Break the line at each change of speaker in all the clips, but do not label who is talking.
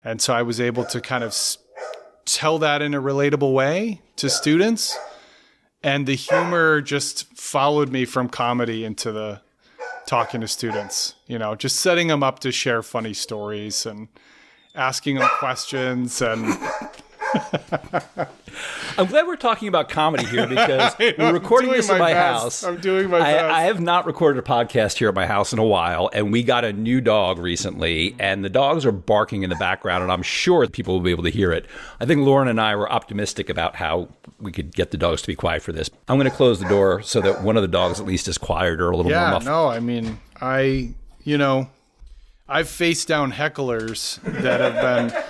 And so I was able to kind of tell that in a relatable way to students. And the humor just followed me from comedy into the talking to students, just setting them up to share funny stories and asking them questions. And
I'm glad we're talking about comedy here because we're recording this at my house.
I'm doing my best.
I have not recorded a podcast here at my house in a while, and we got a new dog recently, and the dogs are barking in the background, and I'm sure people will be able to hear it. I think Lauren and I were optimistic about how we could get the dogs to be quiet for this. I'm going to close the door so that one of the dogs at least is quieter, a little more muffled.
Yeah, no, I mean, I've faced down hecklers that have been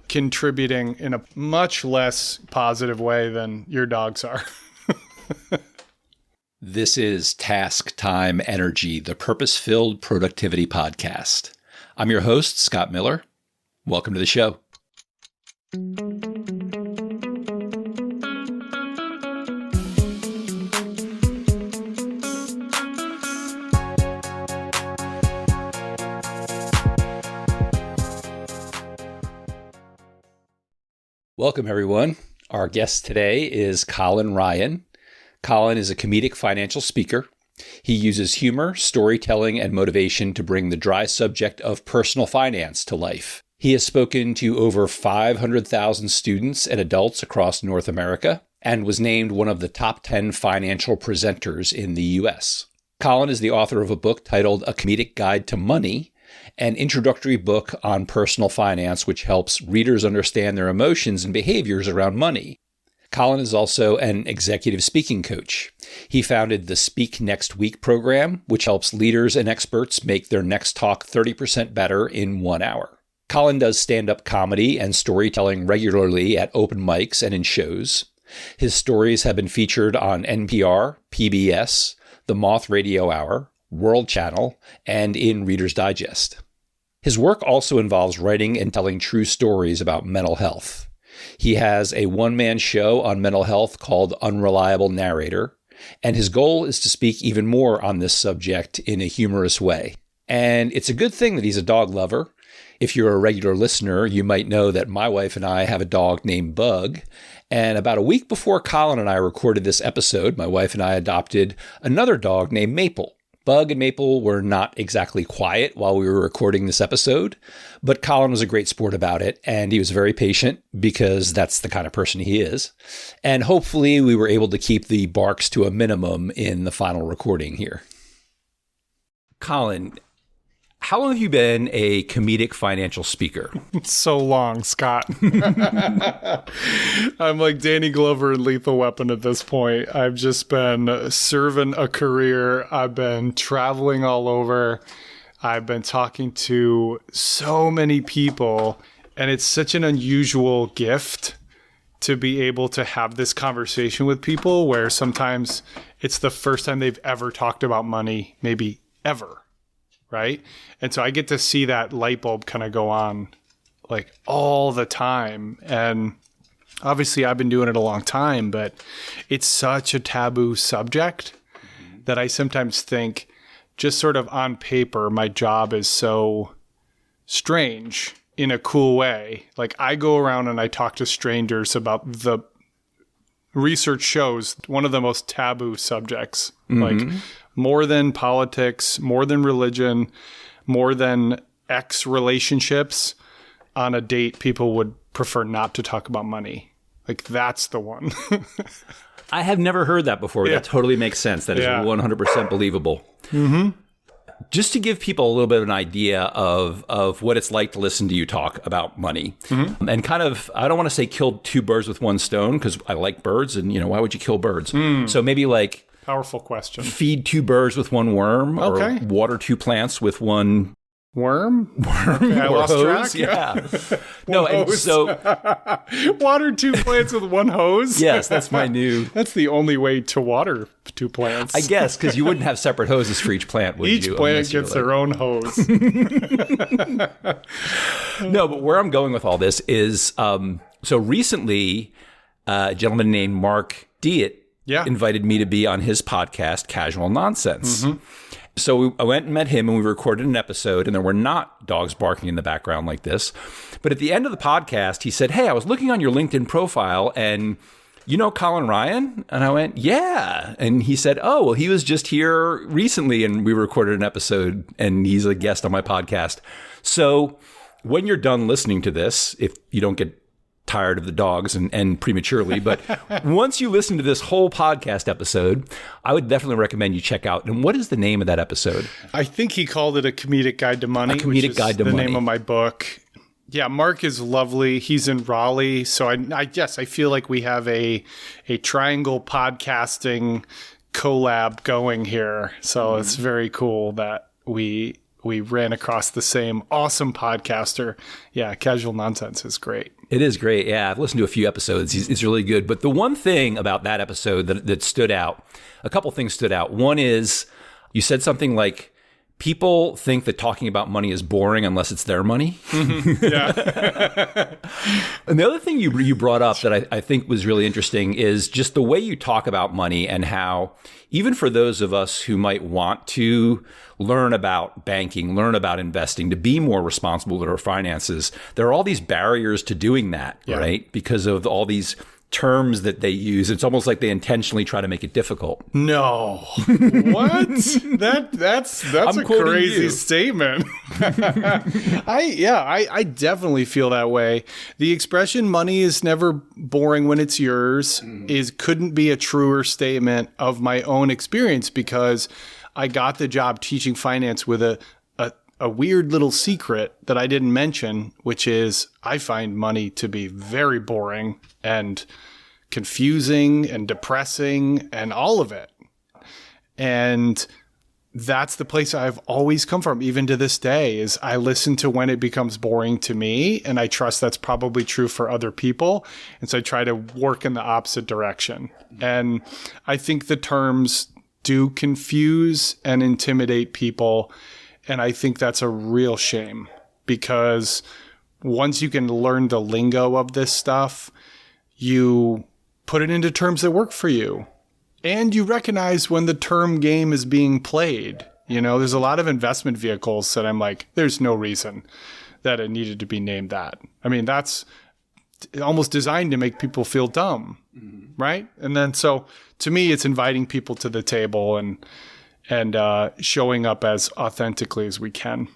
contributing in a much less positive way than your dogs are.
This is Task Time Energy, the purpose-filled productivity podcast. I'm your host, Scott Miller. Welcome to the show. Welcome, everyone. Our guest today is Colin Ryan. Colin is a comedic financial speaker. He uses humor, storytelling, and motivation to bring the dry subject of personal finance to life. He has spoken to over 500,000 students and adults across North America and was named one of the top 10 financial presenters in the U.S. Colin is the author of a book titled A Comedic Guide to Money, an introductory book on personal finance which helps readers understand their emotions and behaviors around money. Colin is also an executive speaking coach. He founded the Speak Next Week program, which helps leaders and experts make their next talk 30% better in 1 hour. Colin does stand-up comedy and storytelling regularly at open mics and in shows. His stories have been featured on NPR, PBS, the Moth Radio Hour, World Channel, and in Reader's Digest. His work also involves writing and telling true stories about mental health. He has a one-man show on mental health called Unreliable Narrator, and his goal is to speak even more on this subject in a humorous way. And it's a good thing that he's a dog lover. If you're a regular listener, you might know that my wife and I have a dog named Bug. And about a week before Colin and I recorded this episode, my wife and I adopted another dog named Maple. Bug and Maple were not exactly quiet while we were recording this episode, but Colin was a great sport about it, and he was very patient because that's the kind of person he is. And hopefully we were able to keep the barks to a minimum in the final recording here. Colin, how long have you been a comedic financial speaker?
So long, Scott. I'm like Danny Glover in Lethal Weapon at this point. I've just been serving a career. I've been traveling all over. I've been talking to so many people, and it's such an unusual gift to be able to have this conversation with people where sometimes it's the first time they've ever talked about money, maybe ever. Right? And so I get to see that light bulb kind of go on like all the time. And obviously I've been doing it a long time, but it's such a taboo subject that I sometimes think just sort of on paper, my job is so strange in a cool way. Like I go around and I talk to strangers about the research shows one of the most taboo subjects, like more than politics, more than religion, more than ex relationships. On a date, people would prefer not to talk about money. Like that's the one.
I have never heard that before. Yeah. That totally makes sense. That is 100% believable. Mm-hmm. Just to give people a little bit of an idea of what it's like to listen to you talk about money. Mm-hmm. And kind of, I don't want to say kill two birds with one stone because I like birds and, why would you kill birds? So maybe like...
Powerful question.
Feed two birds with one worm, or water two plants with one
worm. Okay, I lost
hose.
track.
Yeah. No, and so
water two plants with one hose.
Yes, that's my new.
That's the only way to water two plants.
I guess because you wouldn't have separate hoses for each plant, would you?
Each plant gets their own hose.
No, but where I'm going with all this is, so recently, a gentleman named Mark Diet invited me to be on his podcast, Casual Nonsense. Mm-hmm. So I went and met him and we recorded an episode, and there were not dogs barking in the background like this. But at the end of the podcast, he said, "Hey, I was looking on your LinkedIn profile and you know Colin Ryan?" And I went, "Yeah." And he said, "Oh, well, he was just here recently and we recorded an episode and he's a guest on my podcast." So when you're done listening to this, if you don't get tired of the dogs and prematurely, but once you listen to this whole podcast episode, I would definitely recommend you check out. And what is the name of that episode?
I think he called it A Comedic Guide to Money.
A Comedic Guide to Money.
The name of my book. Yeah, Mark is lovely. He's in Raleigh. So I feel like we have a triangle podcasting collab going here. So it's very cool that we ran across the same awesome podcaster. Yeah, Casual Nonsense is great.
It is great. Yeah, I've listened to a few episodes. He's really good. But the one thing about that episode that stood out, a couple things stood out. One is you said something like, people think that talking about money is boring unless it's their money.
Yeah.
And the other thing you brought up that I think was really interesting is just the way you talk about money and how even for those of us who might want to learn about banking, learn about investing, to be more responsible with our finances, there are all these barriers to doing that, right? Because of all these terms that they use. It's almost like they intentionally try to make it difficult.
No. What? That's a crazy statement. I definitely feel that way. The expression money is never boring when it's yours couldn't be a truer statement of my own experience, because I got the job teaching finance with a weird little secret that I didn't mention, which is I find money to be very boring and confusing and depressing and all of it. And that's the place I've always come from, even to this day, is I listen to when it becomes boring to me, and I trust that's probably true for other people. And so I try to work in the opposite direction. And I think the terms do confuse and intimidate people. And I think that's a real shame, because once you can learn the lingo of this stuff, you put it into terms that work for you. And you recognize when the term game is being played. You know, there's a lot of investment vehicles that I'm like, there's no reason that it needed to be named that. I mean, that's almost designed to make people feel dumb, right? And then so to me, it's inviting people to the table and showing up as authentically as we can.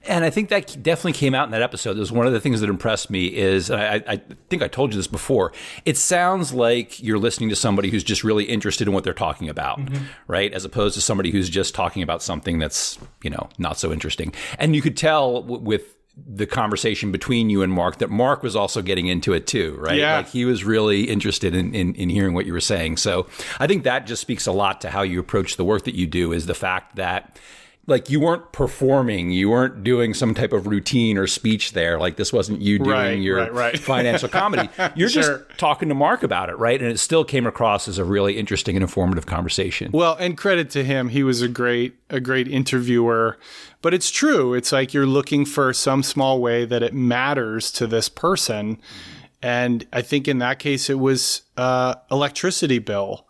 And I think that definitely came out in that episode. It was one of the things that impressed me is, and I think I told you this before, it sounds like you're listening to somebody who's just really interested in what they're talking about, right? As opposed to somebody who's just talking about something that's, not so interesting. And you could tell with the conversation between you and Mark that Mark was also getting into it too, right?
Yeah.
Like he was really interested in hearing what you were saying. So I think that just speaks a lot to how you approach the work that you do, is the fact that like you weren't performing, you weren't doing some type of routine or speech there. Like this wasn't you doing your financial comedy. You're just talking to Mark about it, right? And it still came across as a really interesting and informative conversation.
Well, and credit to him, he was a great interviewer. But it's true. It's like you're looking for some small way that it matters to this person. And I think in that case, it was electricity bill.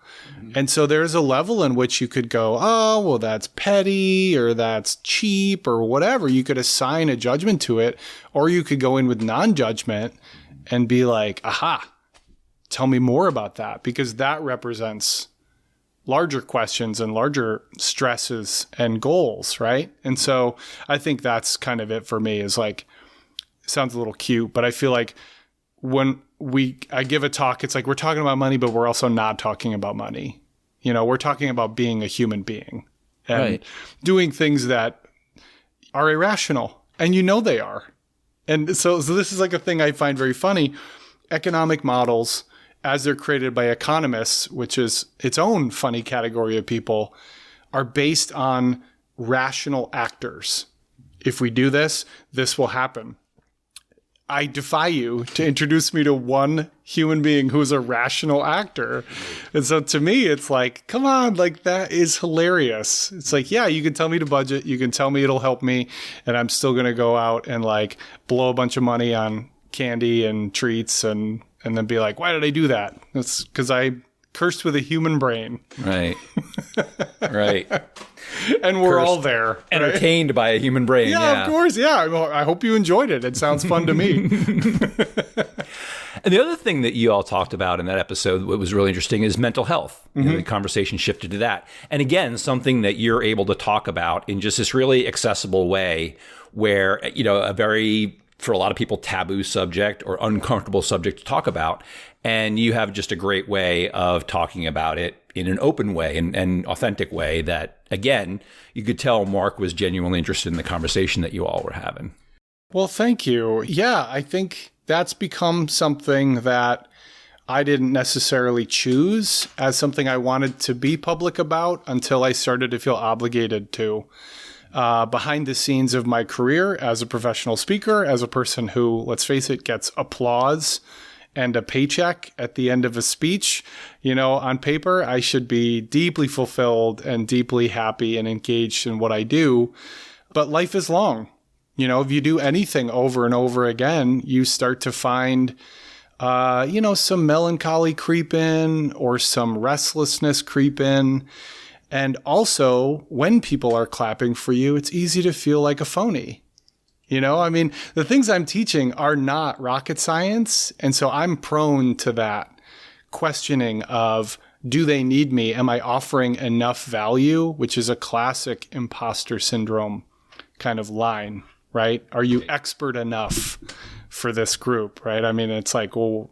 And so there's a level in which you could go, oh, well, that's petty or that's cheap or whatever. You could assign a judgment to it, or you could go in with non-judgment and be like, aha, tell me more about that, because that represents larger questions and larger stresses and goals, right? And so I think that's kind of it for me, is like, it sounds a little cute, but I feel like when I give a talk, it's like we're talking about money, but we're also not talking about money. We're talking about being a human being and doing things that are irrational, and they are. And so this is like a thing I find very funny. Economic models, as they're created by economists, which is its own funny category of people, are based on rational actors. If we do this, this will happen. I defy you to introduce me to one human being who's a rational actor. And so to me, it's like, come on, like that is hilarious. It's like, yeah, you can tell me to budget. You can tell me it'll help me. And I'm still going to go out and like blow a bunch of money on candy and treats and then be like, why did I do that? It's because I cursed with a human brain.
Right. Right.
And we're all there.
Entertained by a human brain.
Yeah, of course. Yeah. I hope you enjoyed it. It sounds fun to me.
And the other thing that you all talked about in that episode, what was really interesting, is mental health. The conversation shifted to that. And again, something that you're able to talk about in just this really accessible way where, a very, for a lot of people, taboo subject or uncomfortable subject to talk about. And you have just a great way of talking about it in an open way and authentic way that, again, you could tell Mark was genuinely interested in the conversation that you all were having.
Well, thank you. Yeah, I think that's become something that I didn't necessarily choose as something I wanted to be public about until I started to feel obligated to. Behind the scenes of my career as a professional speaker, as a person who, let's face it, gets applause and a paycheck at the end of a speech, on paper, I should be deeply fulfilled and deeply happy and engaged in what I do. But life is long. If you do anything over and over again, you start to find, some melancholy creep in or some restlessness creep in. And also, when people are clapping for you, it's easy to feel like a phony. The things I'm teaching are not rocket science. And so I'm prone to that questioning of, do they need me? Am I offering enough value? Which is a classic imposter syndrome kind of line, right? Are you expert enough for this group, right? It's like, well,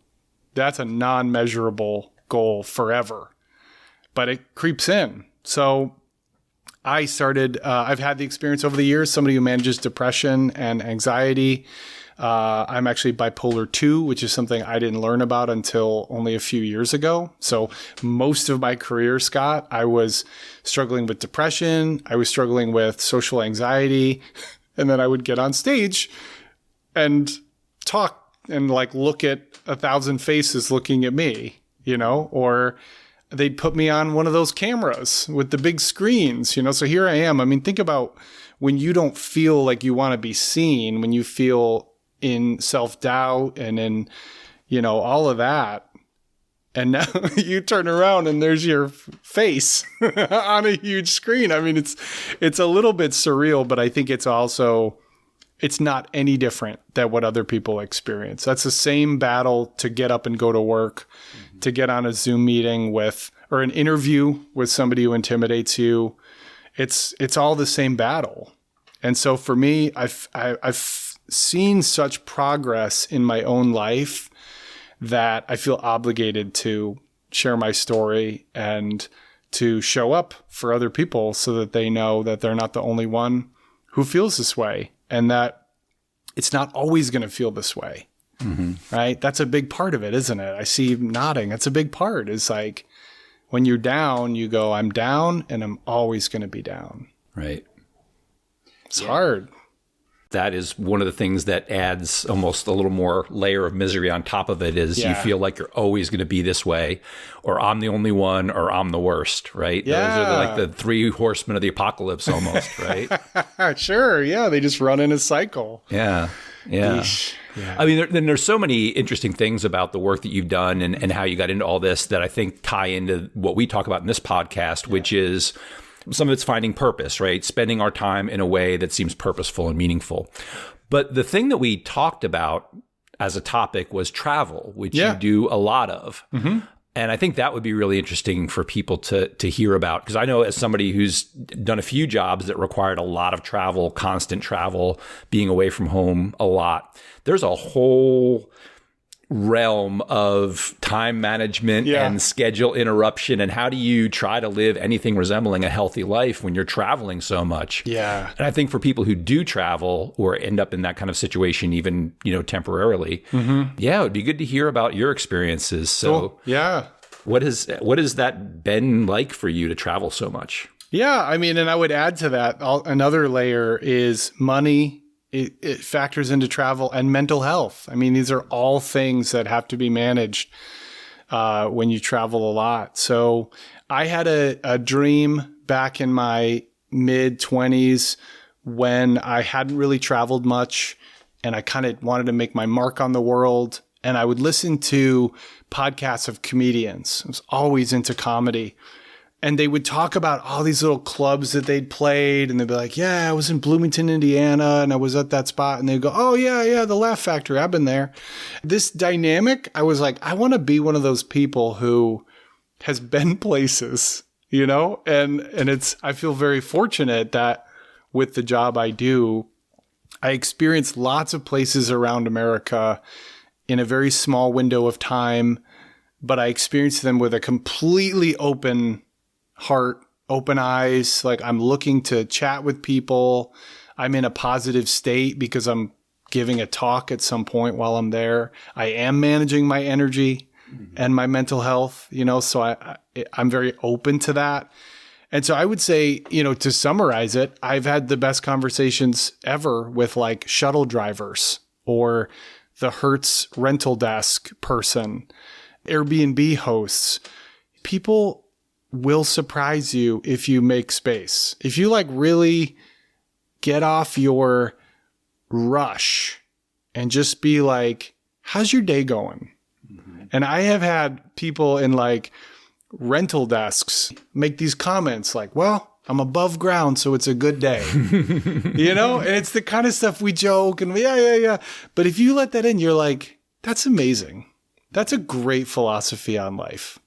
that's a non-measurable goal forever, but it creeps in. So I started, I've had the experience over the years, somebody who manages depression and anxiety. I'm actually bipolar 2, which is something I didn't learn about until only a few years ago. So most of my career, Scott, I was struggling with depression. I was struggling with social anxiety. And then I would get on stage and talk and look at 1,000 faces looking at me, or they'd put me on one of those cameras with the big screens, so here I am. Think about when you don't feel like you want to be seen, when you feel in self-doubt and in, all of that. And now you turn around and there's your face on a huge screen. It's a little bit surreal, but I think it's not any different than what other people experience. That's the same battle to get up and go to work, to get on a Zoom meeting or an interview with somebody who intimidates you. It's all the same battle. And so for me, I've seen such progress in my own life that I feel obligated to share my story and to show up for other people so that they know that they're not the only one who feels this way and that it's not always going to feel this way. Right? That's a big part of it, isn't it? I see you nodding. That's a big part. It's like when you're down, you go, I'm down and I'm always going to be down.
Right.
It's hard.
That is one of the things that adds almost a little more layer of misery on top of it is you feel like you're always going to be this way, or I'm the only one, or I'm the worst, right?
Yeah.
Those are like the 3 horsemen of the apocalypse almost, right?
Sure. Yeah. They just run in a cycle.
Yeah. Yeah.
Yeah.
There's so many interesting things about the work that you've done and how you got into all this that I think tie into what we talk about in this podcast, which is some of it's finding purpose, right? Spending our time in a way that seems purposeful and meaningful. But the thing that we talked about as a topic was travel, which you do a lot of. And I think that would be really interesting for people to hear about, because I know as somebody who's done a few jobs that required a lot of travel, constant travel, being away from home a lot, there's a whole realm of time management and schedule interruption. And how do you try to live anything resembling a healthy life when you're traveling so much?
Yeah.
And I think for people who do travel or end up in that kind of situation, even, temporarily, it would be good to hear about your experiences. So what has that been like for you to travel so much?
Yeah. And I would add to that, another layer is money. It factors into travel and mental health. These are all things that have to be managed when you travel a lot. So I had a dream back in my mid-20s when I hadn't really traveled much and I kind of wanted to make my mark on the world. and I would listen to podcasts of comedians. I was always into comedy. And they would talk about all these little clubs that they'd played. And they'd be like, yeah, I was in Bloomington, Indiana, and I was at that spot. And they'd go, oh, yeah, the Laugh Factory. I've been there. This dynamic, I was like, I want to be one of those people who has been places, you know? And I feel very fortunate that with the job I do, I experienced lots of places around America in a very small window of time, but I experienced them with a completely open heart, open eyes. Like, I'm looking to chat with people. I'm in a positive state because I'm giving a talk at some point while I'm there. I am managing my energy and my mental health, you know, so I'm very open to that. And so I would say, you know, to summarize it, I've had the best conversations ever with like shuttle drivers or the Hertz rental desk person, Airbnb hosts. People will surprise you if you make space. If you like really get off your rush and just be like, how's your day going? Mm-hmm. And I have had people in like rental desks make these comments like, well, I'm above ground, so it's a good day. You know, and it's the kind of stuff we joke and yeah. But if you let that in, you're like, that's amazing. That's a great philosophy on life.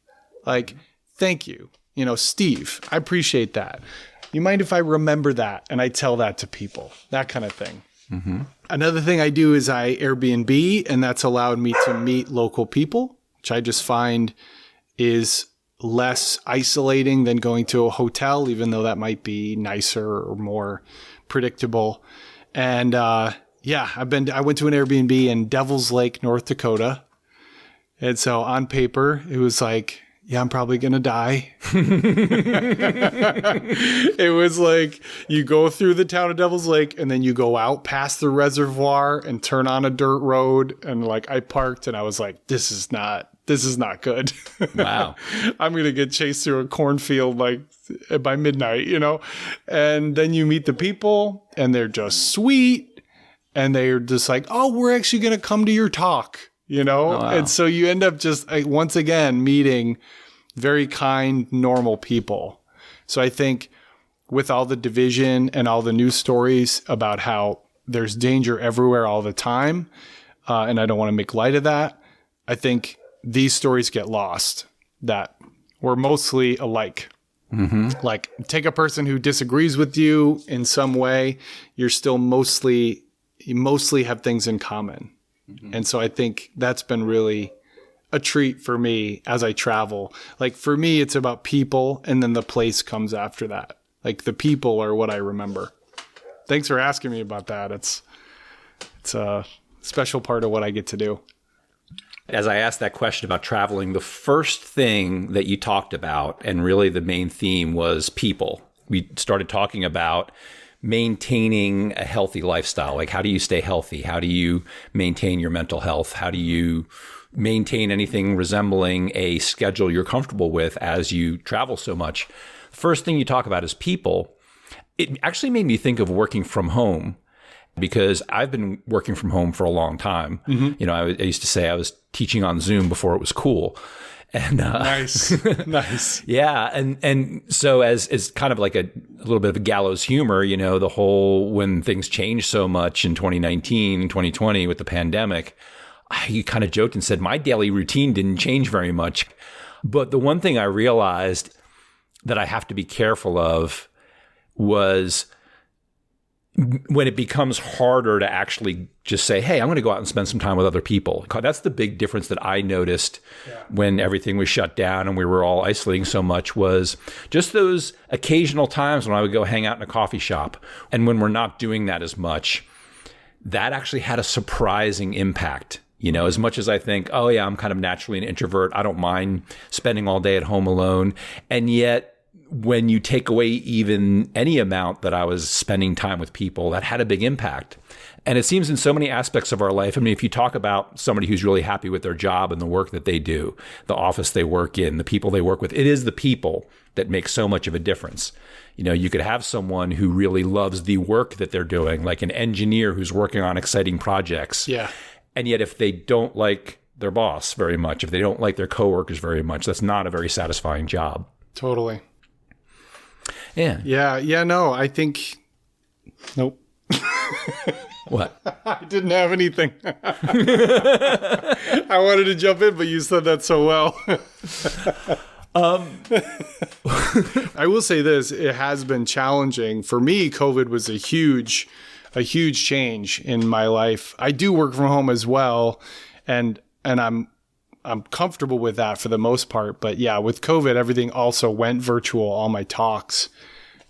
Like, thank you. You know, Steve, I appreciate that. You mind if I remember that and I tell that to people? That kind of thing. Mm-hmm. Another thing I do is I Airbnb, and that's allowed me to meet local people, which I just find is less isolating than going to a hotel, even though that might be nicer or more predictable. And I went to an Airbnb in Devil's Lake, North Dakota. And so on paper, it was like, yeah, I'm probably going to die. It was like you go through the town of Devil's Lake and then you go out past the reservoir and turn on a dirt road. And like I parked and I was like, this is not good.
Wow.
I'm going to get chased through a cornfield like by midnight, you know? And then you meet the people and they're just sweet. And they're just like, oh, we're actually going to come to your talk, you know? Oh, wow. And so you end up just once again meeting very kind, normal people. So I think with all the division and all the news stories about how there's danger everywhere all the time, and I don't want to make light of that, I think these stories get lost, that we're mostly alike. Mm-hmm. Like, take a person who disagrees with you in some way, you mostly have things in common. Mm-hmm. And so I think that's been really a treat for me as I travel. Like, for me, it's about people, and then the place comes after that. Like, the people are what I remember. Thanks for asking me about that. It's a special part of what I get to do.
As I asked that question about traveling, the first thing that you talked about, and really the main theme, was people. We started talking about maintaining a healthy lifestyle. Like, how do you stay healthy? How do you maintain your mental health? How do you maintain anything resembling a schedule you're comfortable with as you travel so much? First thing you talk about is people. It actually made me think of working from home, because I've been working from home for a long time. Mm-hmm. You know, I used to say I was teaching on Zoom before it was cool. And
nice.
Yeah. And so as kind of like a little bit of a gallows humor, you know, the whole, when things changed so much in 2019 and 2020 with the pandemic, I kind of joked and said my daily routine didn't change very much. But the one thing I realized that I have to be careful of was when it becomes harder to actually just say, hey, I'm going to go out and spend some time with other people. That's the big difference that I noticed when everything was shut down and we were all isolating so much, was just those occasional times when I would go hang out in a coffee shop. And when we're not doing that as much, that actually had a surprising impact. You know, as much as I think, oh yeah, I'm kind of naturally an introvert, I don't mind spending all day at home alone. And yet, when you take away even any amount that I was spending time with people, that had a big impact. And it seems in so many aspects of our life. I mean, if you talk about somebody who's really happy with their job and the work that they do, the office they work in, the people they work with, it is the people that make so much of a difference. You know, you could have someone who really loves the work that they're doing, like an engineer who's working on exciting projects.
Yeah.
And yet if they don't like their boss very much, if they don't like their coworkers very much, that's not a very satisfying job.
Totally.
Yeah.
Yeah. No, I think, nope.
What?
I didn't have anything. I wanted to jump in, but you said that so well. I will say this, it has been challenging. For me, COVID was a huge change in my life. I do work from home as well, and I'm comfortable with that for the most part. But yeah, with COVID, everything also went virtual, all my talks.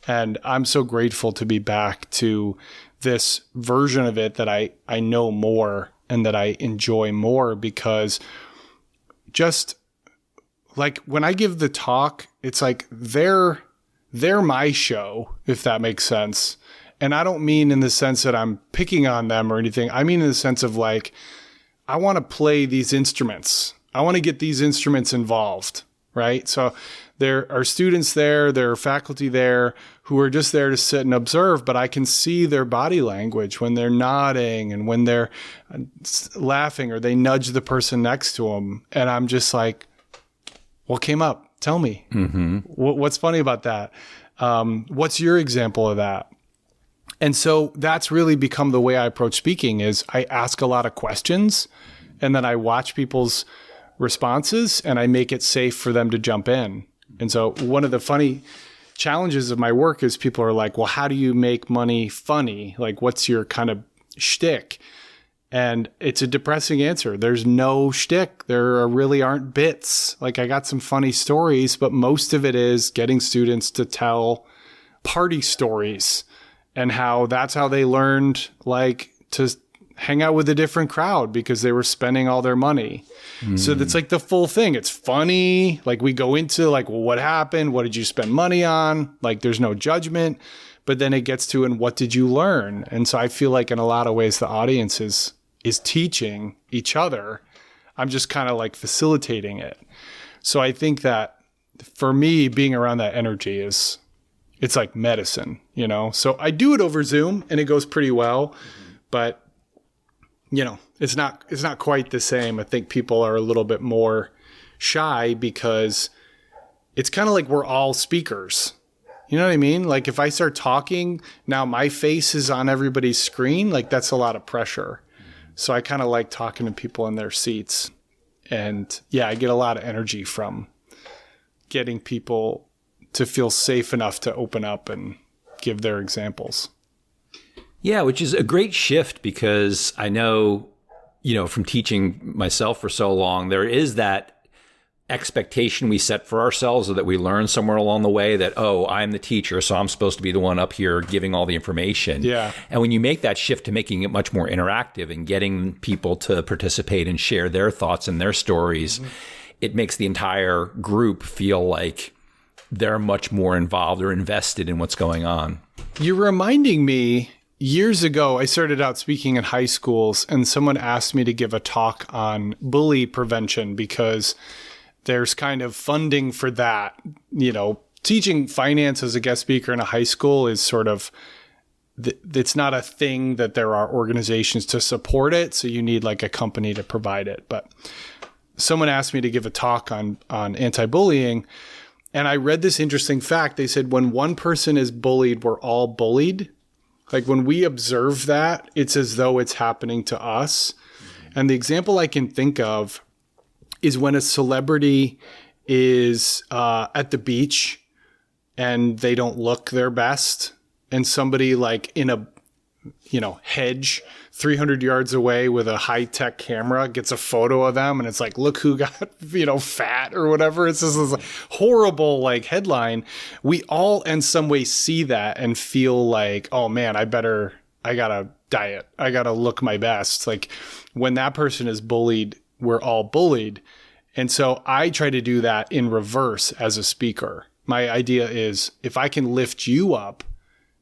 And I'm so grateful to be back to this version of it that I know more and that I enjoy more, because just like when I give the talk, it's like they're my show, if that makes sense. And I don't mean in the sense that I'm picking on them or anything. I mean in the sense of like, I want to play these instruments. I want to get these instruments involved, right? So there are students there, there are faculty there who are just there to sit and observe, but I can see their body language when they're nodding and when they're laughing or they nudge the person next to them. And I'm just like, what came up? Tell me. Mm-hmm. What's funny about that? What's your example of that? And so that's really become the way I approach speaking, is I ask a lot of questions and then I watch people's responses and I make it safe for them to jump in. And so one of the funny challenges of my work is people are like, well, how do you make money funny? Like, what's your kind of shtick? And it's a depressing answer. There's no shtick. There really aren't bits. Like, I got some funny stories, but most of it is getting students to tell party stories and how that's how they learned, like, to hang out with a different crowd because they were spending all their money. So that's like the full thing. It's funny. Like, we go into like, well, what happened? What did you spend money on? Like, there's no judgment, but then it gets to, and what did you learn? And so I feel like in a lot of ways, the audience is teaching each other. I'm just kind of like facilitating it. So I think that for me, being around that energy it's like medicine, you know? So I do it over Zoom and it goes pretty well, but you know, it's not quite the same. I think people are a little bit more shy because it's kind of like we're all speakers. You know what I mean? Like, if I start talking, now my face is on everybody's screen, like that's a lot of pressure. So I kind of like talking to people in their seats. And yeah, I get a lot of energy from getting people to feel safe enough to open up and give their examples.
Yeah, which is a great shift, because I know, you know, from teaching myself for so long, there is that expectation we set for ourselves, or that we learn somewhere along the way that, oh, I'm the teacher, so I'm supposed to be the one up here giving all the information.
Yeah.
And when you make that shift to making it much more interactive and getting people to participate and share their thoughts and their stories, it makes the entire group feel like they're much more involved or invested in what's going on.
You're reminding me, years ago, I started out speaking in high schools, and someone asked me to give a talk on bully prevention because there's kind of funding for that. You know, teaching finance as a guest speaker in a high school is sort of, it's not a thing that there are organizations to support it. So you need like a company to provide it. But someone asked me to give a talk on anti-bullying. And I read this interesting fact. They said, when one person is bullied, we're all bullied. Like, when we observe that, it's as though it's happening to us. And the example I can think of is when a celebrity is at the beach and they don't look their best, and somebody like in a, you know, hedge 300 yards away with a high-tech camera gets a photo of them, and it's like, look who got, you know, fat or whatever. It's just this horrible like headline. We all in some way see that and feel like, oh man, I gotta diet. I gotta look my best. Like, when that person is bullied, we're all bullied. And so I try to do that in reverse as a speaker. My idea is, if I can lift you up,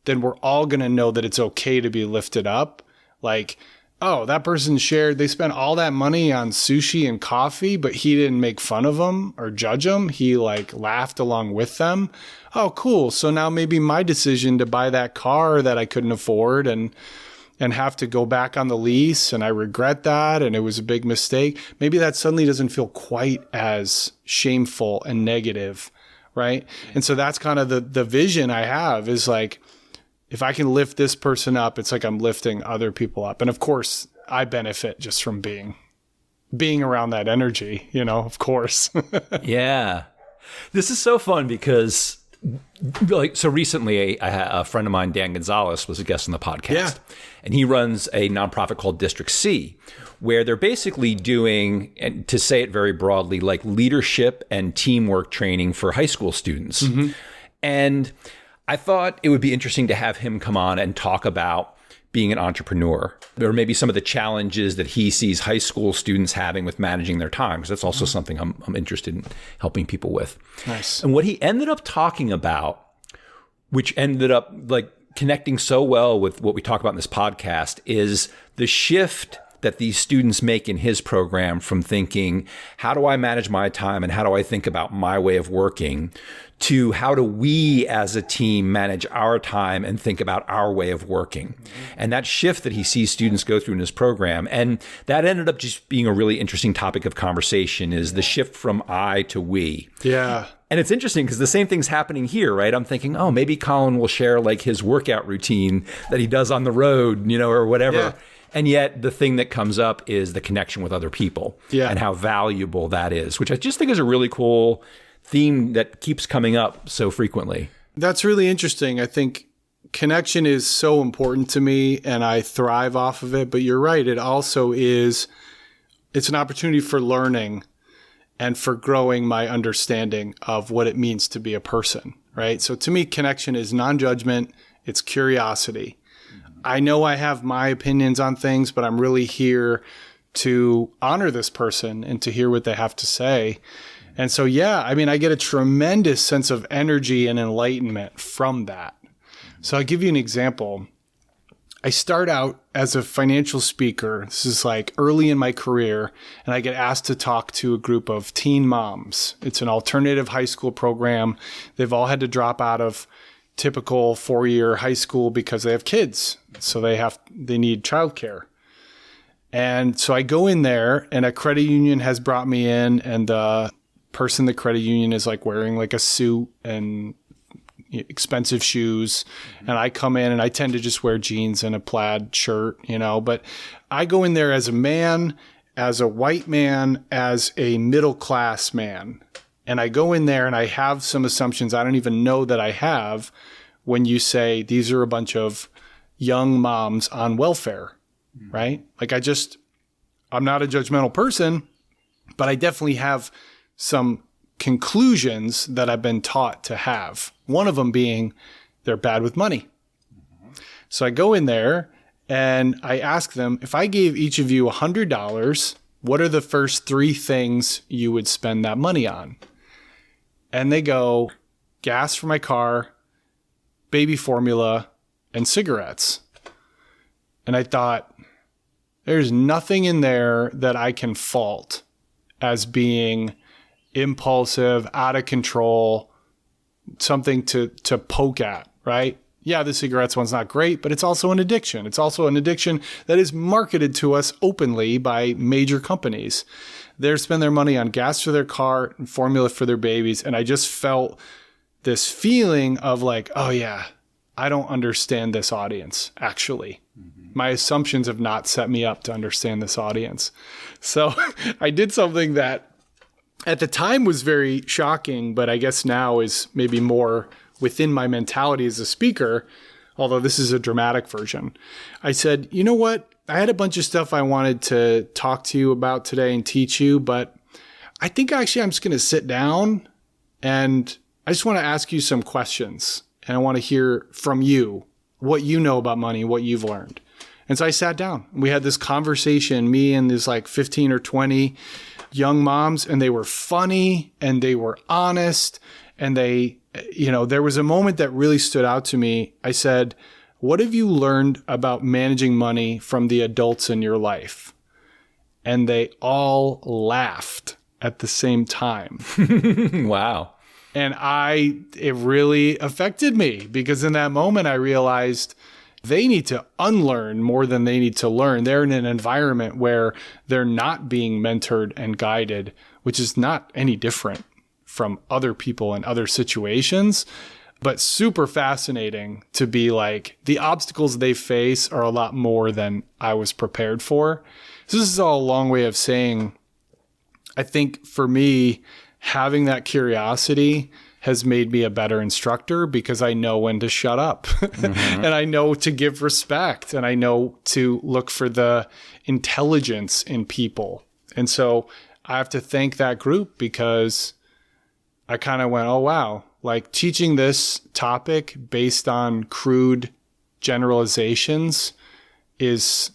then we're all going to know that it's okay to be lifted up. Like, oh, that person shared, they spent all that money on sushi and coffee, but he didn't make fun of them or judge them. He like laughed along with them. Oh, cool. So now maybe my decision to buy that car that I couldn't afford and and have to go back on the lease and I regret that and it was a big mistake, maybe that suddenly doesn't feel quite as shameful and negative, right? And so that's kind of the vision I have is like, if I can lift this person up, it's like I'm lifting other people up. And of course, I benefit just from being around that energy, of course.
Yeah. This is so fun because so recently a friend of mine, Dan Gonzalez, was a guest on the podcast.
Yeah.
And he runs a nonprofit called District C, where they're basically doing, and to say it very broadly, like leadership and teamwork training for high school students. Mm-hmm. And I thought it would be interesting to have him come on and talk about being an entrepreneur, or maybe some of the challenges that he sees high school students having with managing their time, because that's also something I'm interested in helping people with.
Nice.
And what he ended up talking about, which ended up like connecting so well with what we talk about in this podcast, is the shift that these students make in his program from thinking, how do I manage my time and how do I think about my way of working, to how do we as a team manage our time and think about our way of working. And that shift that he sees students go through in his program, and that ended up just being a really interesting topic of conversation, is the shift from I to we.
Yeah.
And it's interesting because the same thing's happening here, right? I'm thinking, oh, maybe Colin will share like his workout routine that he does on the road, or whatever. Yeah. And yet the thing that comes up is the connection with other people and how valuable that is, which I just think is a really cool theme that keeps coming up so frequently.
That's really interesting. I think connection is so important to me and I thrive off of it. But you're right. It also is, it's an opportunity for learning and for growing my understanding of what it means to be a person, right? So to me, connection is non-judgment. It's curiosity. I know I have my opinions on things, but I'm really here to honor this person and to hear what they have to say. And so, I get a tremendous sense of energy and enlightenment from that. So I'll give you an example. I start out as a financial speaker. This is like early in my career, and I get asked to talk to a group of teen moms. It's an alternative high school program. They've all had to drop out of typical 4-year high school because they have kids. So they need childcare. And so I go in there and a credit union has brought me in, and the person in the credit union is like wearing like a suit and expensive shoes. And I come in and I tend to just wear jeans and a plaid shirt, but I go in there as a man, as a white man, as a middle class man. And I go in there and I have some assumptions I don't even know that I have when you say these are a bunch of young moms on welfare, right? Like I'm not a judgmental person, but I definitely have some conclusions that I've been taught to have. One of them being they're bad with money. So I go in there and I ask them, if I gave each of you $100, what are the first 3 things you would spend that money on? And they go, gas for my car, baby formula, and cigarettes. And I thought, there's nothing in there that I can fault as being impulsive, out of control, something to poke at, right? Yeah, the cigarettes one's not great, but it's also an addiction. It's also an addiction that is marketed to us openly by major companies. They spend their money on gas for their car and formula for their babies. And I just felt this feeling of like, oh yeah, I don't understand this audience, actually. My assumptions have not set me up to understand this audience. So I did something that at the time was very shocking, but I guess now is maybe more within my mentality as a speaker, although this is a dramatic version. I said, you know what? I had a bunch of stuff I wanted to talk to you about today and teach you, but I think actually I'm just going to sit down and I just want to ask you some questions. And I want to hear from you what you know about money, what you've learned. And so I sat down. We had this conversation, me and there's like 15 or 20 young moms, and they were funny and they were honest. And there was a moment that really stood out to me. I said, what have you learned about managing money from the adults in your life? And they all laughed at the same time.
Wow.
And it really affected me because in that moment I realized, they need to unlearn more than they need to learn. They're in an environment where they're not being mentored and guided, which is not any different from other people in other situations, but super fascinating to be like, the obstacles they face are a lot more than I was prepared for. So this is all a long way of saying, I think for me, having that curiosity has made me a better instructor because I know when to shut up and I know to give respect and I know to look for the intelligence in people. And so I have to thank that group because I kind of went, oh, wow, like teaching this topic based on crude generalizations is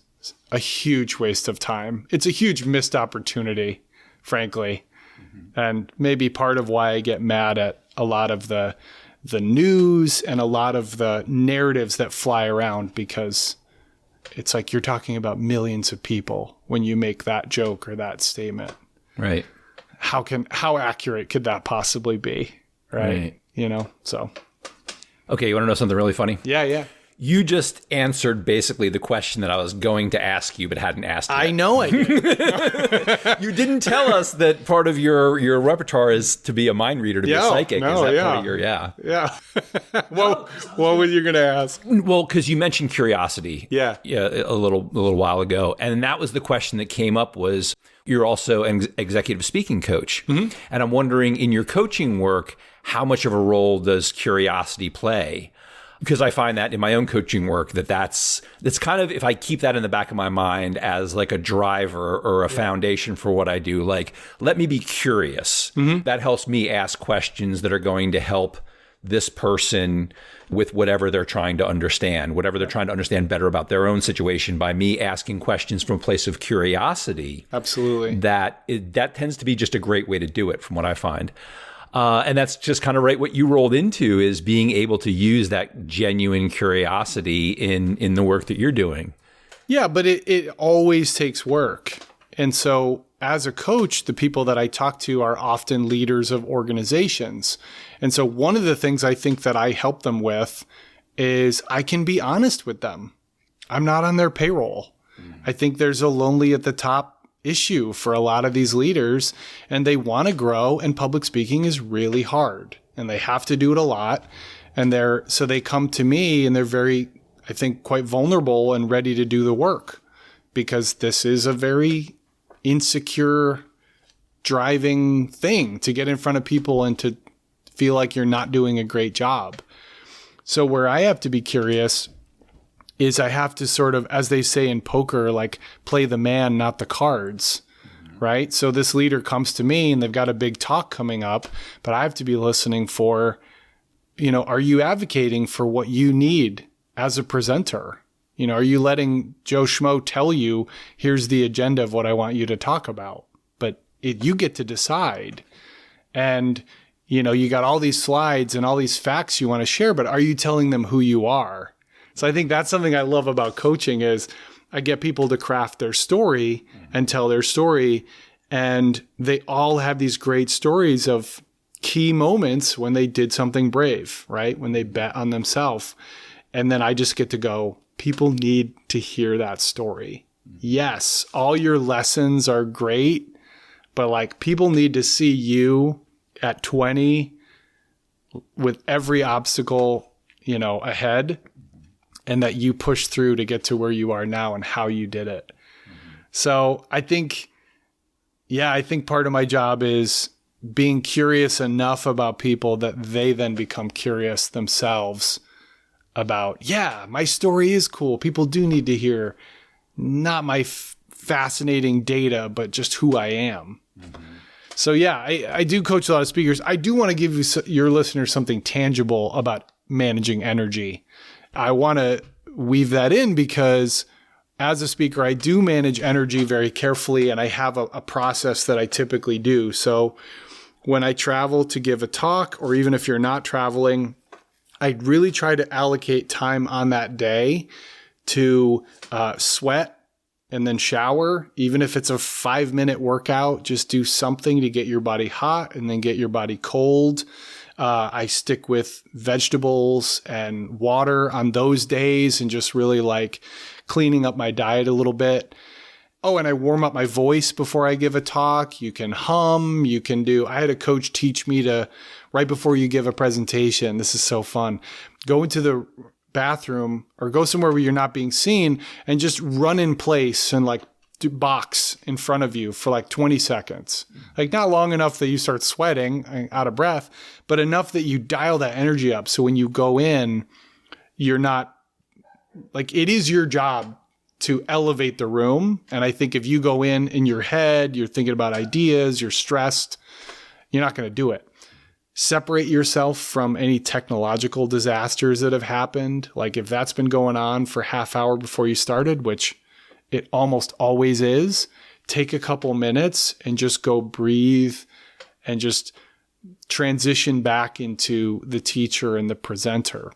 a huge waste of time. It's a huge missed opportunity, frankly. And maybe part of why I get mad at a lot of the news and a lot of the narratives that fly around, because it's like you're talking about millions of people when you make that joke or that statement.
Right.
How accurate could that possibly be? Right. You know, so.
Okay. You want to know something really funny?
Yeah.
You just answered basically the question that I was going to ask you, but hadn't asked yet.
I know I did.
You didn't tell us that part of your repertoire is to be a mind reader, to be a psychic.
No,
is that
yeah.
part of your, yeah.
What were you going to ask?
Well, because you mentioned curiosity.
Yeah.
A little while ago. And that was the question that came up was, you're also an executive speaking coach. And I'm wondering, in your coaching work, how much of a role does curiosity play? Because I find that in my own coaching work, that's kind of, if I keep that in the back of my mind as like a driver or a foundation for what I do, like, let me be curious. That helps me ask questions that are going to help this person with whatever they're trying to understand better about their own situation by me asking questions from a place of curiosity.
Absolutely.
That tends to be just a great way to do it, from what I find. And that's just kind of right what you rolled into, is being able to use that genuine curiosity in the work that you're doing.
Yeah, but it always takes work. And so as a coach, the people that I talk to are often leaders of organizations. And so one of the things I think that I help them with is I can be honest with them. I'm not on their payroll. I think there's a lonely at the top issue for a lot of these leaders, and they want to grow, and public speaking is really hard and they have to do it a lot. And so they come to me and they're very, I think, quite vulnerable and ready to do the work, because this is a very insecure driving thing to get in front of people and to feel like you're not doing a great job. So where I have to be curious is I have to sort of, as they say in poker, like play the man, not the cards, right? So this leader comes to me and they've got a big talk coming up, but I have to be listening for, are you advocating for what you need as a presenter? Are you letting Joe Schmo tell you, here's the agenda of what I want you to talk about? But you get to decide. And, you got all these slides and all these facts you want to share, but are you telling them who you are? So I think that's something I love about coaching is I get people to craft their story and tell their story. And they all have these great stories of key moments when they did something brave, right? When they bet on themselves. And then I just get to go, people need to hear that story. Yes, all your lessons are great, but like people need to see you at 20 with every obstacle, ahead, and that you pushed through to get to where you are now and how you did it. So I think part of my job is being curious enough about people that they then become curious themselves about, my story is cool. People do need to hear not my fascinating data, but just who I am. So I do coach a lot of speakers. I do want to give your listeners something tangible about managing energy. I want to weave that in because as a speaker, I do manage energy very carefully, and I have a process that I typically do. So when I travel to give a talk, or even if you're not traveling, I really try to allocate time on that day to sweat and then shower. Even if it's a 5-minute workout, just do something to get your body hot and then get your body cold. I stick with vegetables and water on those days and just really like cleaning up my diet a little bit. Oh, and I warm up my voice before I give a talk. You can hum, you can do, I had a coach teach me to, right before you give a presentation, this is so fun, go into the bathroom or go somewhere where you're not being seen and just run in place and like do box in front of you for like 20 seconds. Like not long enough that you start sweating out of breath, but enough that you dial that energy up. So when you go in, you're not like, it is your job to elevate the room. And I think if you go in your head, you're thinking about ideas, you're stressed, you're not going to do it. Separate yourself from any technological disasters that have happened. Like if that's been going on for half hour before you started, which it almost always is, take a couple minutes and just go breathe and just transition back into the teacher and the presenter.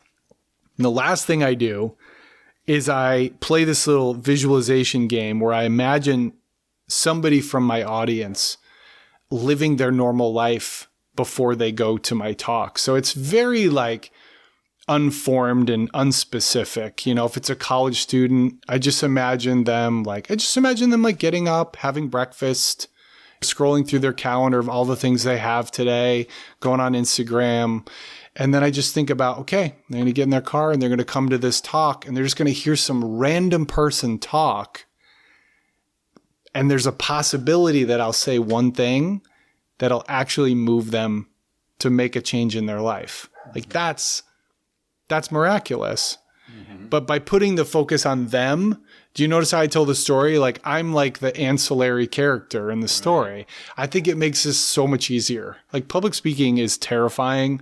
And the last thing I do is I play this little visualization game where I imagine somebody from my audience living their normal life before they go to my talk. So it's very like unformed and unspecific. You know, if it's a college student, I just imagine them like getting up, having breakfast, scrolling through their calendar of all the things they have today, going on Instagram. And then I just think about, okay, they're going to get in their car and they're going to come to this talk and they're just going to hear some random person talk. And there's a possibility that I'll say one thing that'll actually move them to make a change in their life. Like that's miraculous. Mm-hmm. But by putting the focus on them, do you notice how I told the story? Like I'm like the ancillary character in the story. Right. I think it makes this so much easier. Like public speaking is terrifying.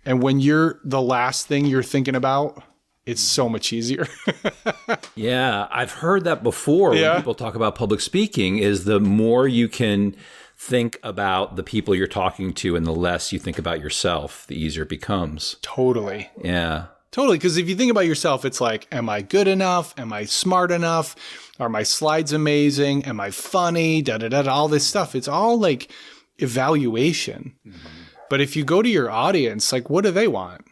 And when you're the last thing you're thinking about, it's so much easier.
Yeah, I've heard that before when people talk about public speaking is the more you can think about the people you're talking to and the less you think about yourself, the easier it becomes.
Totally.
Yeah.
Totally. Because if you think about yourself, it's like, am I good enough? Am I smart enough? Are my slides amazing? Am I funny? All this stuff. It's all like evaluation. Mm-hmm. But if you go to your audience, like, what do they want?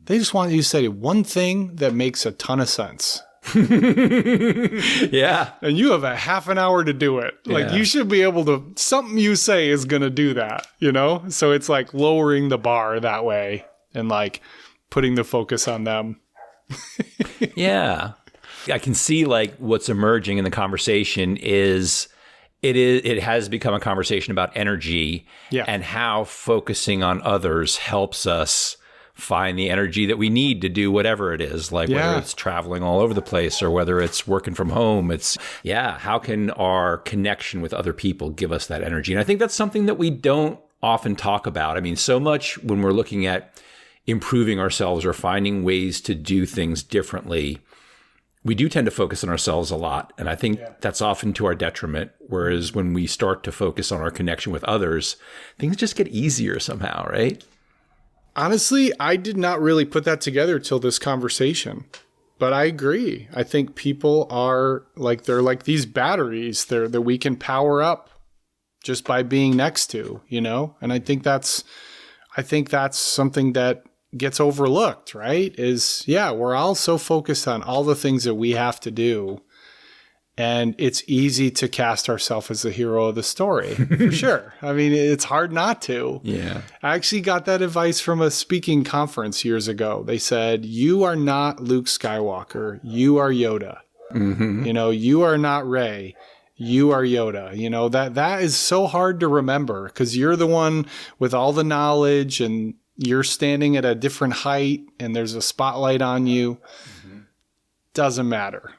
They just want you to say one thing that makes a ton of sense.
Yeah.
And you have a half an hour to do it. Like you should be able to, something you say is going to do that, you know? So it's like lowering the bar that way and like putting the focus on them.
Yeah. I can see like what's emerging in the conversation is it has become a conversation about energy and how focusing on others helps us find the energy that we need to do whatever it is, like whether it's traveling all over the place or whether it's working from home. It's how can our connection with other people give us that energy? And I think that's something that we don't often talk about. I mean, so much when we're looking at improving ourselves or finding ways to do things differently, we do tend to focus on ourselves a lot. And I think that's often to our detriment. Whereas when we start to focus on our connection with others, things just get easier somehow, right?
Honestly, I did not really put that together till this conversation. But I agree. I think people are like, they're like these batteries that we can power up just by being next to, you know? And I think that's something that gets overlooked, right? Is we're all so focused on all the things that we have to do. And it's easy to cast ourselves as the hero of the story, for sure. I mean, it's hard not to.
Yeah.
I actually got that advice from a speaking conference years ago. They said, you are not Luke Skywalker. You are Yoda. Mm-hmm. You know, you are not Rey. You are Yoda. You know, that is so hard to remember because you're the one with all the knowledge and you're standing at a different height and there's a spotlight on you. Mm-hmm. Doesn't matter.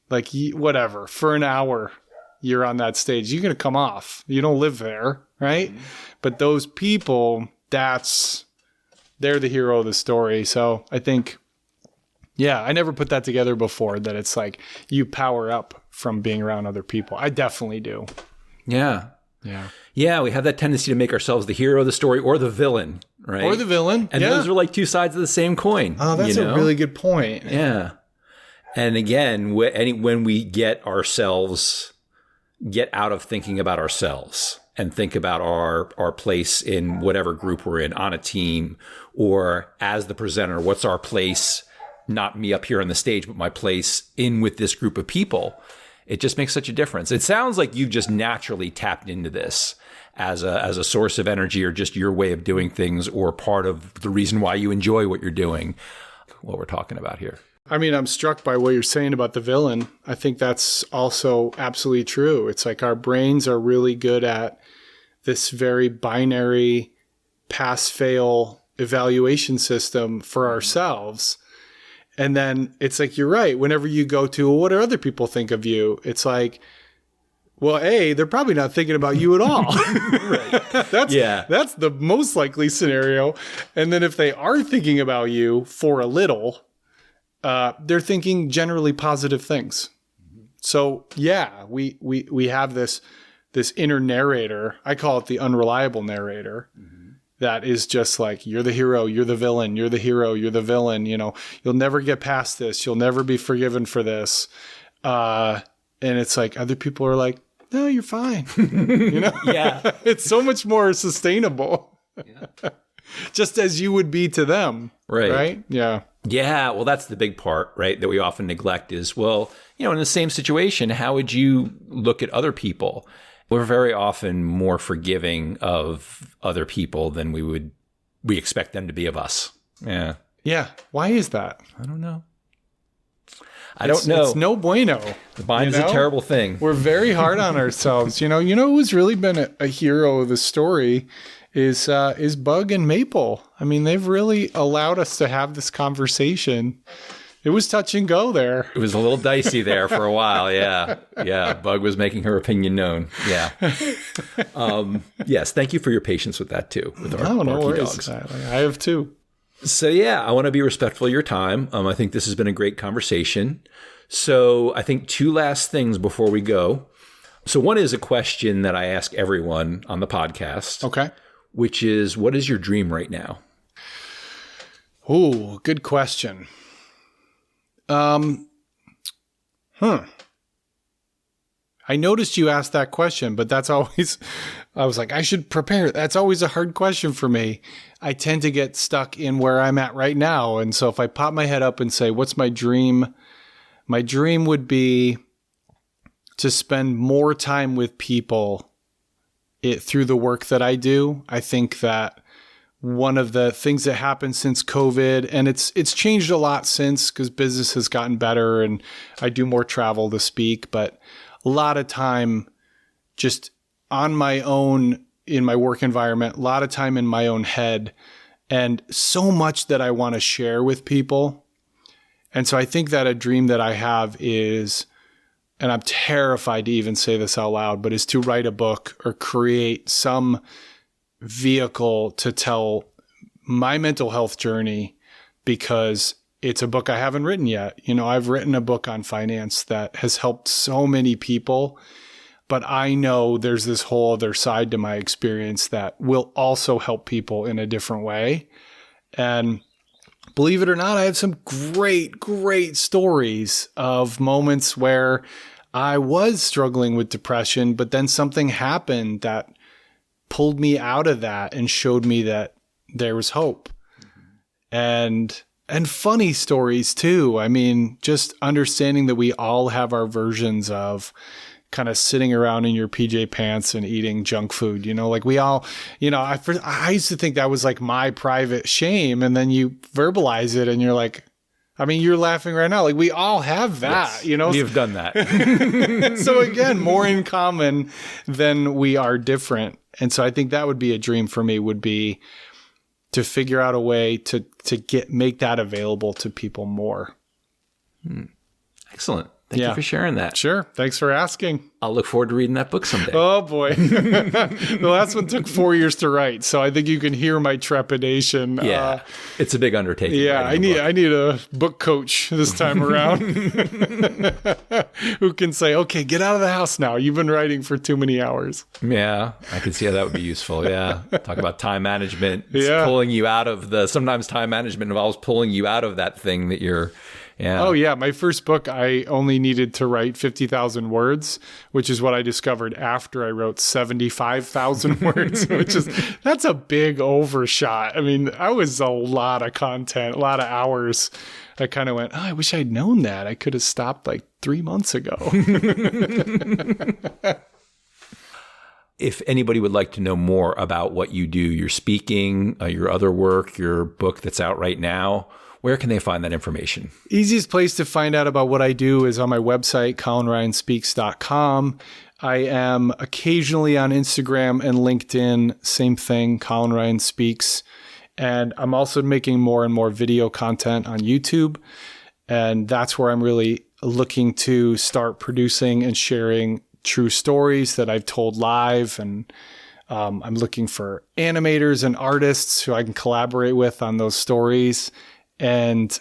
Like, whatever, for an hour, you're on that stage. You're going to come off. You don't live there, right? Mm-hmm. But those people, they're the hero of the story. So I think, I never put that together before, that it's like you power up from being around other people. I definitely do.
Yeah.
Yeah.
Yeah, we have that tendency to make ourselves the hero of the story or the villain, right?
Or the villain.
And those are like two sides of the same coin.
Oh, that's a really good point.
Yeah. And again, when we get out of thinking about ourselves and think about our place in whatever group we're in on a team, or as the presenter, what's our place, not me up here on the stage, but my place in with this group of people. It just makes such a difference. It sounds like you've just naturally tapped into this as a source of energy, or just your way of doing things, or part of the reason why you enjoy what you're doing, what we're talking about here.
I mean, I'm struck by what you're saying about the villain. I think that's also absolutely true. It's like our brains are really good at this very binary pass-fail evaluation system for ourselves. And then it's like, you're right. Whenever you go to, well, what do other people think of you? It's like, well, A, they're probably not thinking about you at all. Right. That's the most likely scenario. And then if they are thinking about you for a little, they're thinking generally positive things. So yeah, we have this inner narrator. I call it the unreliable narrator. That is just like, you're the hero, you're the villain, you're the hero, you're the villain. You know, you'll never get past this. You'll never be forgiven for this. And it's like, other people are like, no, you're fine. You know?
Yeah.
It's so much more sustainable. Yeah. Just as you would be to them. Right? Yeah.
Yeah. Well, that's the big part, right? That we often neglect is, well, you know, in the same situation, how would you look at other people? We're very often more forgiving of other people than we expect them to be of us. Yeah.
Yeah. Why is that?
I don't know. I don't know.
It's no bueno.
The mind is a terrible thing.
We're very hard on ourselves. You know who's really been a hero of the story is Bug and Maple. I mean, they've really allowed us to have this conversation. It was touch and go there.
It was a little dicey there for a while. Yeah. Yeah. Bug was making her opinion known. Yeah. Yes. Thank you for your patience with that too. With our barky dogs.
I have too.
So yeah, I want to be respectful of your time. I think this has been a great conversation. So I think two last things before we go. So one is a question that I ask everyone on the podcast.
Okay.
Which is, what is your dream right now?
Oh, good question. I noticed you asked that question, but that's always, I was like, I should prepare. That's always a hard question for me. I tend to get stuck in where I'm at right now. And so if I pop my head up and say, what's my dream? My dream would be to spend more time with people through the work that I do. I think that one of the things that happened since COVID, and it's changed a lot since, because business has gotten better and I do more travel to speak, but a lot of time just on my own in my work environment, a lot of time in my own head, and so much that I want to share with people. And so I think that a dream that I have is, and I'm terrified to even say this out loud, but is to write a book or create some vehicle to tell my mental health journey, because it's a book I haven't written yet. You know, I've written a book on finance that has helped so many people, but I know there's this whole other side to my experience that will also help people in a different way. And believe it or not, I have some great, great stories of moments where I was struggling with depression, but then something happened that pulled me out of that and showed me that there was hope. And funny stories too. I mean, just understanding that we all have our versions of kind of sitting around in your PJ pants and eating junk food, you know, like we all, you know, I used to think that was like my private shame. And then you verbalize it and you're like, I mean, you're laughing right now. Like we all have that, yes, you know,
you've done that.
So again, more in common than we are different. And so I think that would be a dream for me, would be to figure out a way to make that available to people more.
Excellent. Thank you for sharing that.
Sure. Thanks for asking.
I'll look forward to reading that book someday.
Oh, boy. The last one took 4 years to write, so I think you can hear my trepidation.
Yeah, it's a big undertaking.
Yeah, I need a book coach this time around who can say, okay, get out of the house now. You've been writing for too many hours.
Yeah, I can see how that would be useful. Yeah. Talk about time management. It's
yeah.
Pulling you out of sometimes time management involves pulling you out of that thing that you're Yeah.
Oh, yeah. My first book, I only needed to write 50,000 words, which is what I discovered after I wrote 75,000 words, that's a big overshot. I mean, I was a lot of content, a lot of hours. I kind of went, I wish I'd known that. I could have stopped like 3 months ago.
If anybody would like to know more about what you do, your speaking, your other work, your book that's out right now, where can they find that information?
Easiest place to find out about what I do is on my website, colinryanspeaks.com. I am occasionally on Instagram and LinkedIn, same thing, Colin Ryan Speaks. And I'm also making more and more video content on YouTube. And that's where I'm really looking to start producing and sharing true stories that I've told live. And I'm looking for animators and artists who I can collaborate with on those stories. And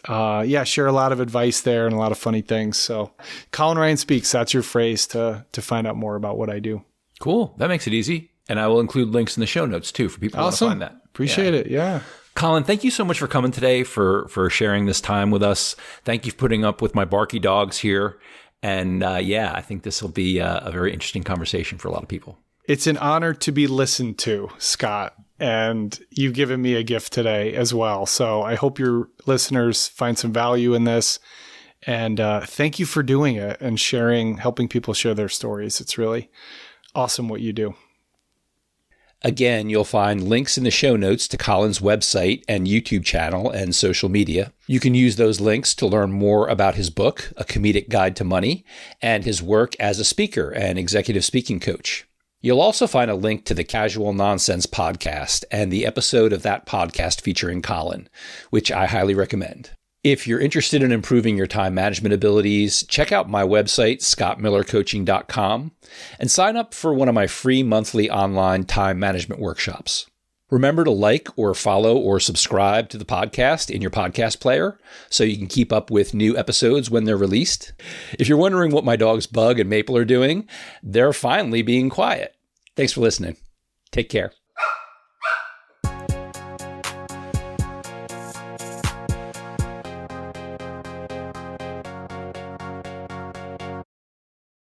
share a lot of advice there and a lot of funny things. So Colin Ryan Speaks, that's your phrase to find out more about what I do.
Cool. That makes it easy. And I will include links in the show notes too for people who want to find that.
Appreciate it. Yeah.
Colin, thank you so much for coming today, for sharing this time with us. Thank you for putting up with my barky dogs here. And I think this will be a very interesting conversation for a lot of people.
It's an honor to be listened to, Scott. And you've given me a gift today as well. So I hope your listeners find some value in this. And thank you for doing it and helping people share their stories. It's really awesome what you do.
Again, you'll find links in the show notes to Colin's website and YouTube channel and social media. You can use those links to learn more about his book, A Comedic Guide to Money, and his work as a speaker and executive speaking coach. You'll also find a link to the Casual Nonsense podcast and the episode of that podcast featuring Colin, which I highly recommend. If you're interested in improving your time management abilities, check out my website, scottmillercoaching.com, and sign up for one of my free monthly online time management workshops. Remember to like or follow or subscribe to the podcast in your podcast player so you can keep up with new episodes when they're released. If you're wondering what my dogs Bug and Maple are doing, they're finally being quiet. Thanks for listening. Take care.